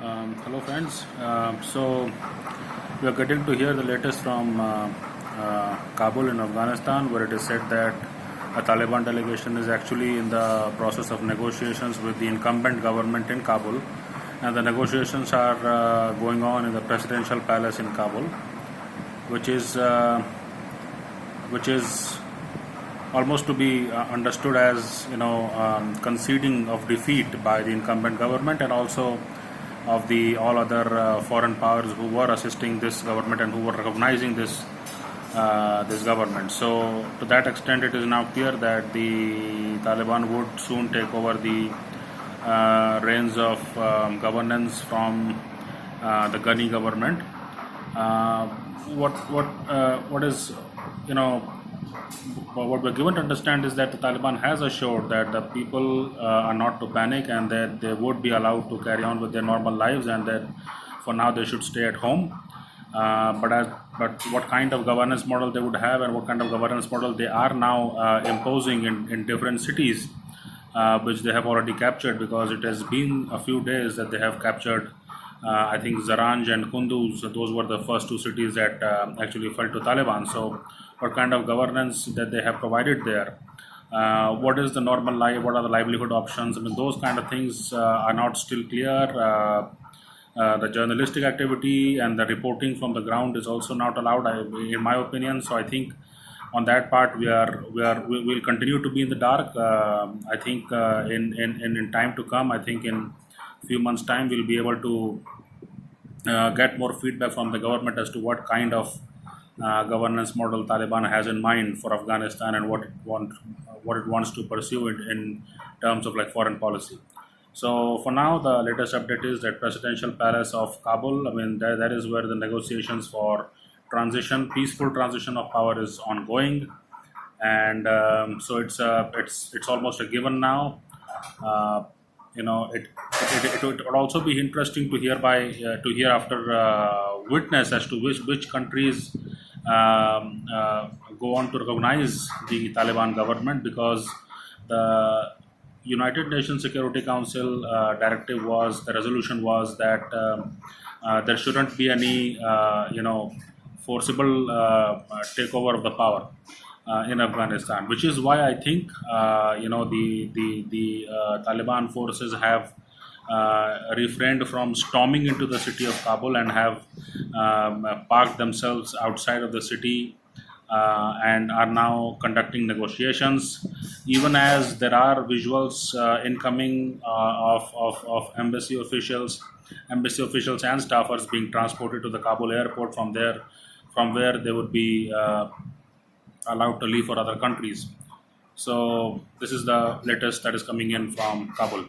Hello friends. So we are getting to hear the latest from Kabul in Afghanistan, where it is said that a Taliban delegation is actually in the process of negotiations with the incumbent government in Kabul, and the negotiations are going on in the presidential palace in Kabul, which is almost to be understood as conceding of defeat by the incumbent government, and also of the all other foreign powers who were assisting this government and who were recognizing this government. So to that extent, it is now clear that the Taliban would soon take over the reins of governance from the Ghani government. What is you know what we're given to understand is that the Taliban has assured that the people are not to panic, and that they would be allowed to carry on with their normal lives, and that for now they should stay at home. But what kind of governance model they would have, and what kind of governance model they are now imposing in different cities, which they have already captured, because it has been a few days that they have captured. I think Zaranj and Kunduz, those were the first two cities that actually fell to Taliban. So, what kind of governance that they have provided there? What is the normal life? What are the livelihood options? I mean, those kind of things are not still clear. The journalistic activity and the reporting from the ground is also not allowed, in my opinion. So, I think on that part we will continue to be in the dark. I think in time to come, I think in few months time we'll be able to get more feedback from the government as to what kind of governance model Taliban has in mind for Afghanistan, and what it wants to pursue in terms of like foreign policy. So for now, the latest update is that presidential palace of Kabul. I mean, that is where the negotiations for peaceful transition of power is ongoing, and so it's almost a given now. Uh, it would also be interesting to hear after witness as to which countries go on to recognize the Taliban government, because the United Nations Security Council the resolution was that there shouldn't be any forcible takeover of the power in Afghanistan, which is why I think the Taliban forces have refrained from storming into the city of Kabul, and have parked themselves outside of the city, and are now conducting negotiations. Even as there are visuals incoming of embassy officials and staffers being transported to the Kabul airport, from where they would be allowed to leave for other countries. So this is the latest that is coming in from Kabul.